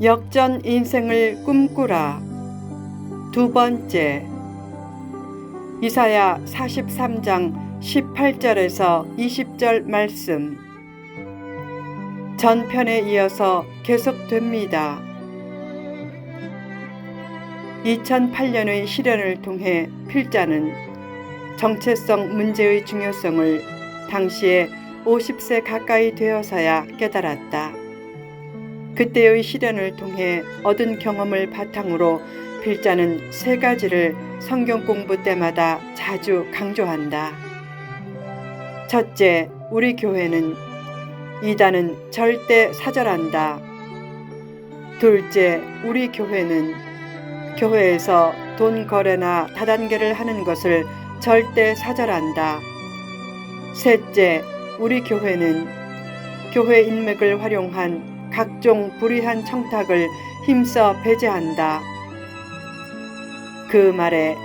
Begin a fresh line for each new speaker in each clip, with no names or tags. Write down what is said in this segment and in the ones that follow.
역전 인생을 꿈꾸라. 두 번째, 이사야 43장 18절에서 20절 말씀. 전편에 이어서 계속됩니다. 2008년의 시련을 통해 필자는 정체성 문제의 중요성을 당시에 50세 가까이 되어서야 깨달았다. 그때의 시련을 통해 얻은 경험을 바탕으로 필자는 세 가지를 성경 공부 때마다 자주 강조한다. 첫째, 우리 교회는 이단은 절대 사절한다. 둘째, 우리 교회는 교회에서 돈 거래나 다단계를 하는 것을 절대 사절한다. 셋째, 우리 교회는 교회 인맥을 활용한 각종 불의한 청탁을 힘써 배제한다. 그 말에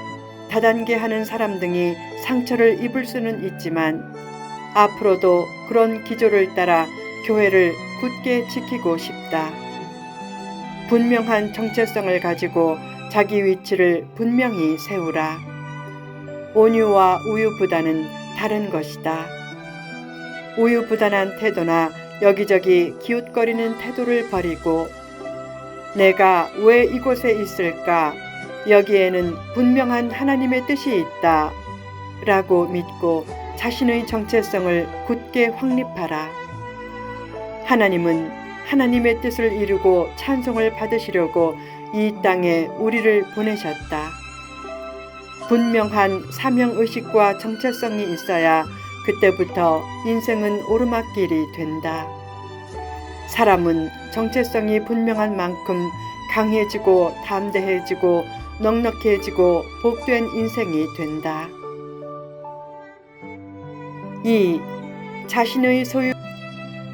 다단계 하는 사람 등이 상처를 입을 수는 있지만 앞으로도 그런 기조를 따라 교회를 굳게 지키고 싶다. 분명한 정체성을 가지고 자기 위치를 분명히 세우라. 온유와 우유부단은 다른 것이다. 우유부단한 태도나 여기저기 기웃거리는 태도를 버리고 내가 왜 이곳에 있을까? 여기에는 분명한 하나님의 뜻이 있다. 라고 믿고 자신의 정체성을 굳게 확립하라. 하나님은 하나님의 뜻을 이루고 찬송을 받으시려고 이 땅에 우리를 보내셨다. 분명한 사명의식과 정체성이 있어야 그때부터 인생은 오르막길이 된다. 사람은 정체성이 분명한 만큼 강해지고 담대해지고 넉넉해지고 복된 인생이 된다. 2. 자신의 소유.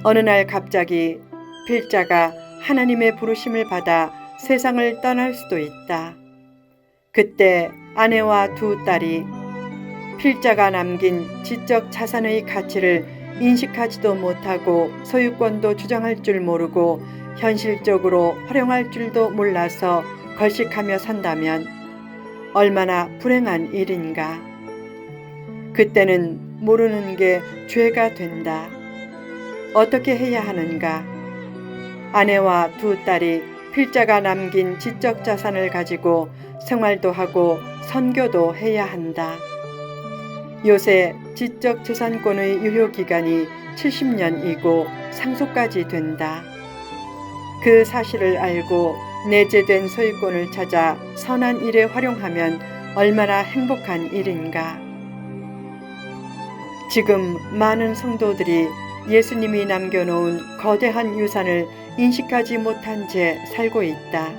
어느 날 갑자기 필자가 하나님의 부르심을 받아 세상을 떠날 수도 있다. 그때 아내와 두 딸이 필자가 남긴 지적 자산의 가치를 인식하지도 못하고 소유권도 주장할 줄 모르고 현실적으로 활용할 줄도 몰라서 걸식하며 산다면 얼마나 불행한 일인가. 그때는 모르는 게 죄가 된다. 어떻게 해야 하는가? 아내와 두 딸이 필자가 남긴 지적 자산을 가지고 생활도 하고 선교도 해야 한다. 요새 지적 재산권의 유효기간이 70년이고 상속까지 된다. 그 사실을 알고 내재된 소유권을 찾아 선한 일에 활용하면 얼마나 행복한 일인가. 지금 많은 성도들이 예수님이 남겨놓은 거대한 유산을 인식하지 못한 채 살고 있다.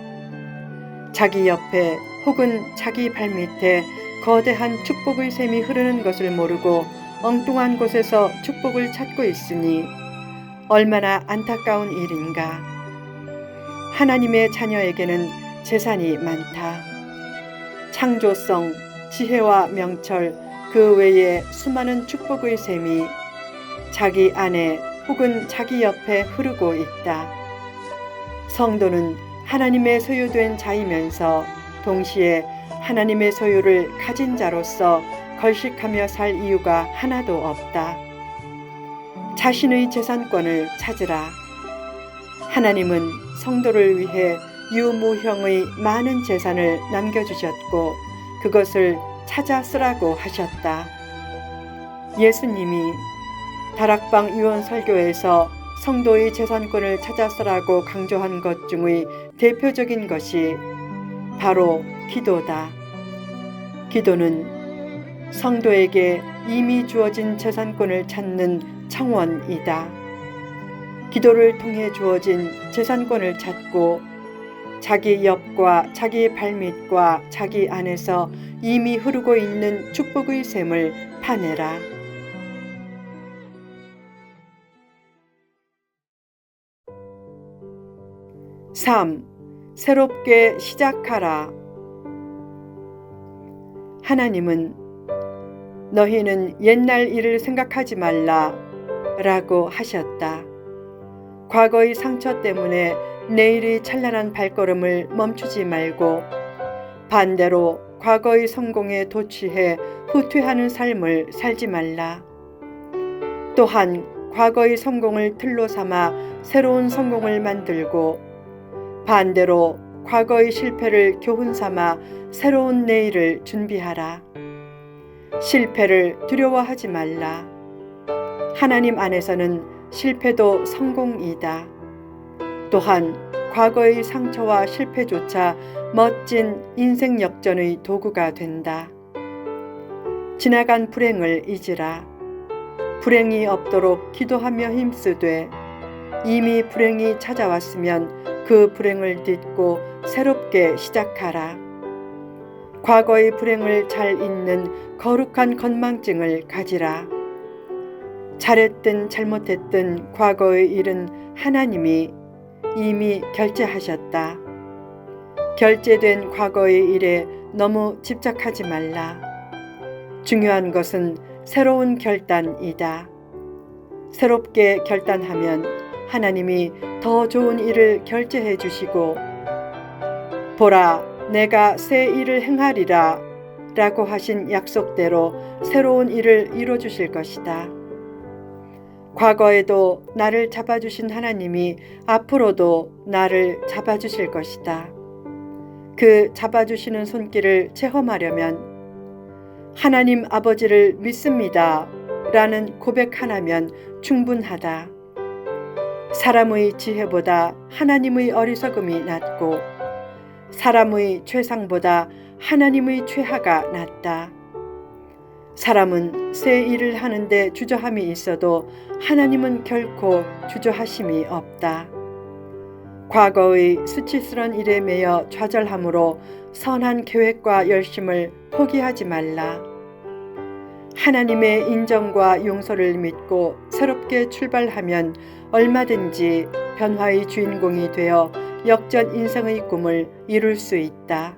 자기 옆에 혹은 자기 발밑에 거대한 축복의 샘이 흐르는 것을 모르고 엉뚱한 곳에서 축복을 찾고 있으니 얼마나 안타까운 일인가. 하나님의 자녀에게는 재산이 많다. 창조성, 지혜와 명철, 그 외에 수많은 축복의 샘이 자기 안에 혹은 자기 옆에 흐르고 있다. 성도는 하나님의 소유된 자이면서 동시에 하나님의 소유를 가진 자로서 걸식하며 살 이유가 하나도 없다. 자신의 재산권을 찾으라. 하나님은 성도를 위해 유무형의 많은 재산을 남겨주셨고 그것을 찾아 쓰라고 하셨다. 예수님이 다락방 유언 설교에서 성도의 재산권을 찾아 쓰라고 강조한 것 중의 대표적인 것이 바로 기도다. 기도는 성도에게 이미 주어진 재산권을 찾는 청원이다. 기도를 통해 주어진 재산권을 찾고 자기 옆과 자기 발밑과 자기 안에서 이미 흐르고 있는 축복의 샘을 파내라. 3. 새롭게 시작하라. 하나님은 너희는 옛날 일을 생각하지 말라 라고 하셨다. 과거의 상처 때문에 내일이 찬란한 발걸음을 멈추지 말고 반대로 과거의 성공에 도취해 후퇴하는 삶을 살지 말라. 또한 과거의 성공을 틀로 삼아 새로운 성공을 만들고 반대로 과거의 실패를 교훈 삼아 새로운 내일을 준비하라. 실패를 두려워하지 말라. 하나님 안에서는 실패도 성공이다. 또한 과거의 상처와 실패조차 멋진 인생 역전의 도구가 된다. 지나간 불행을 잊으라. 불행이 없도록 기도하며 힘쓰되 이미 불행이 찾아왔으면 그 불행을 딛고 새롭게 시작하라. 과거의 불행을 잘 잊는 거룩한 건망증을 가지라. 잘했든 잘못했든 과거의 일은 하나님이 이미 결제하셨다. 결제된 과거의 일에 너무 집착하지 말라. 중요한 것은 새로운 결단이다. 새롭게 결단하면 하나님이 더 좋은 일을 결제해 주시고 보라 내가 새 일을 행하리라 라고 하신 약속대로 새로운 일을 이뤄 주실 것이다. 과거에도 나를 잡아주신 하나님이 앞으로도 나를 잡아주실 것이다. 그 잡아주시는 손길을 체험하려면 하나님 아버지를 믿습니다 라는 고백 하나면 충분하다. 사람의 지혜보다 하나님의 어리석음이 낫고 사람의 최상보다 하나님의 최하가 낫다. 사람은 새 일을 하는데 주저함이 있어도 하나님은 결코 주저하심이 없다. 과거의 수치스러운 일에 매여 좌절함으로 선한 계획과 열심을 포기하지 말라. 하나님의 인정과 용서를 믿고 새롭게 출발하면 얼마든지 변화의 주인공이 되어 역전 인생의 꿈을 이룰 수 있다.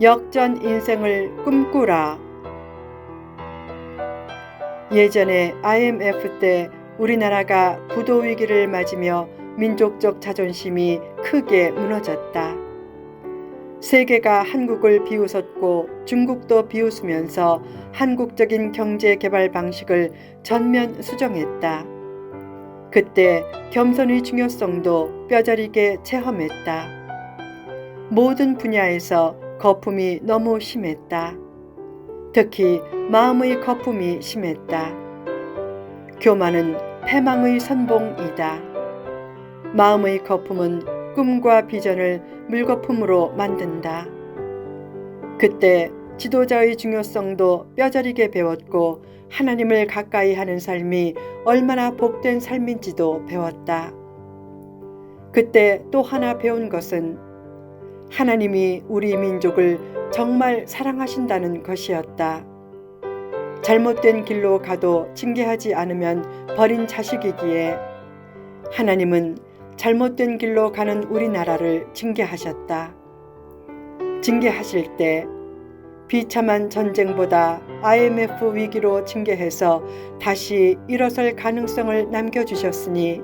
역전 인생을 꿈꾸라. 예전에 IMF 때 우리나라가 부도 위기를 맞으며 민족적 자존심이 크게 무너졌다. 세계가 한국을 비웃었고 중국도 비웃으면서 한국적인 경제 개발 방식을 전면 수정했다. 그때 겸손의 중요성도 뼈저리게 체험했다. 모든 분야에서 거품이 너무 심했다. 특히 마음의 거품이 심했다. 교만은 패망의 선봉이다. 마음의 거품은 꿈과 비전을 물거품으로 만든다. 그때 지도자의 중요성도 뼈저리게 배웠고 하나님을 가까이 하는 삶이 얼마나 복된 삶인지도 배웠다. 그때 또 하나 배운 것은 하나님이 우리 민족을 정말 사랑하신다는 것이었다. 잘못된 길로 가도 징계하지 않으면 버린 자식이기에 하나님은 잘못된 길로 가는 우리나라를 징계하셨다. 징계하실 때 비참한 전쟁보다 IMF 위기로 징계해서 다시 일어설 가능성을 남겨주셨으니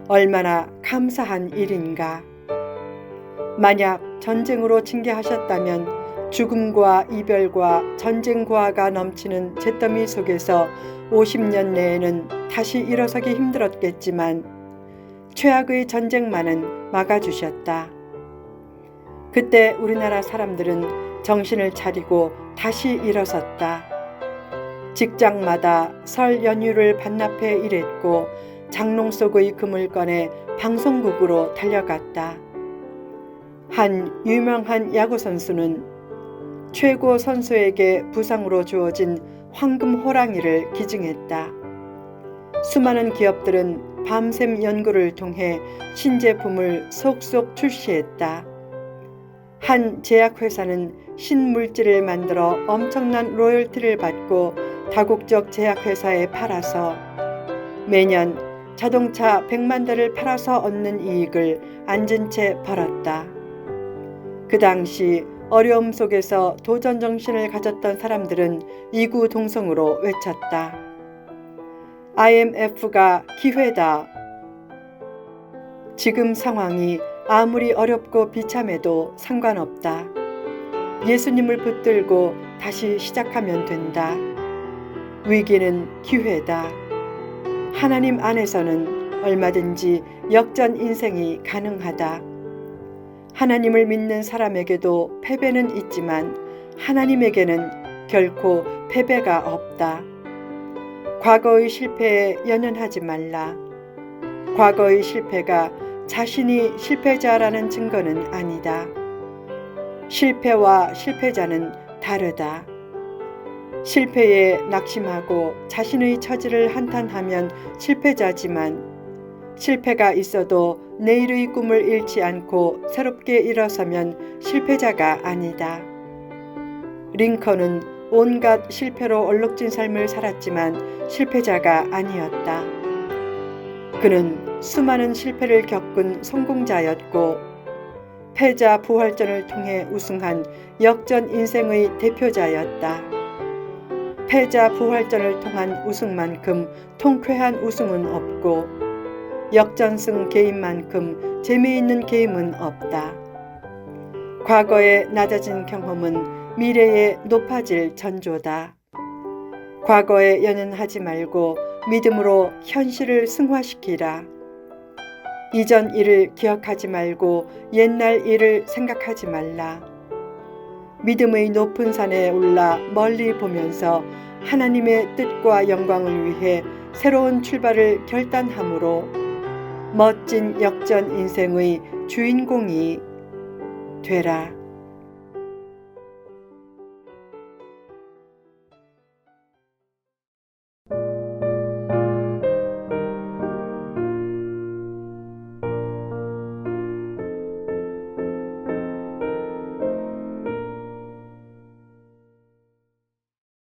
얼마나 감사한 일인가. 만약 전쟁으로 징계하셨다면 죽음과 이별과 전쟁 고아가 넘치는 잿더미 속에서 50년 내에는 다시 일어서기 힘들었겠지만 최악의 전쟁만은 막아주셨다. 그때 우리나라 사람들은 정신을 차리고 다시 일어섰다. 직장마다 설 연휴를 반납해 일했고 장롱 속의 금을 꺼내 방송국으로 달려갔다. 한 유명한 야구선수는 최고 선수에게 부상으로 주어진 황금 호랑이를 기증했다. 수많은 기업들은 밤샘 연구를 통해 신제품을 속속 출시했다. 한 제약회사는 신물질을 만들어 엄청난 로열티를 받고 다국적 제약회사에 팔아서 매년 자동차 100만 대를 팔아서 얻는 이익을 앉은 채 벌었다. 그 당시 어려움 속에서 도전 정신을 가졌던 사람들은 이구동성으로 외쳤다. IMF가 기회다. 지금 상황이 아무리 어렵고 비참해도 상관없다. 예수님을 붙들고 다시 시작하면 된다. 위기는 기회다. 하나님 안에서는 얼마든지 역전 인생이 가능하다. 하나님을 믿는 사람에게도 패배는 있지만 하나님에게는 결코 패배가 없다. 과거의 실패에 연연하지 말라. 과거의 실패가 자신이 실패자라는 증거는 아니다. 실패와 실패자는 다르다. 실패에 낙심하고 자신의 처지를 한탄하면 실패자지만 실패가 있어도 내일의 꿈을 잃지 않고 새롭게 일어서면 실패자가 아니다. 링컨은 온갖 실패로 얼룩진 삶을 살았지만 실패자가 아니었다. 그는 수많은 실패를 겪은 성공자였고 패자 부활전을 통해 우승한 역전 인생의 대표자였다. 패자 부활전을 통한 우승만큼 통쾌한 우승은 없고 역전승 게임만큼 재미있는 게임은 없다. 과거의 낮아진 경험은 미래에 높아질 전조다. 과거에 연연하지 말고 믿음으로 현실을 승화시키라. 이전 일을 기억하지 말고 옛날 일을 생각하지 말라. 믿음의 높은 산에 올라 멀리 보면서 하나님의 뜻과 영광을 위해 새로운 출발을 결단함으로 멋진 역전 인생의 주인공이 되라.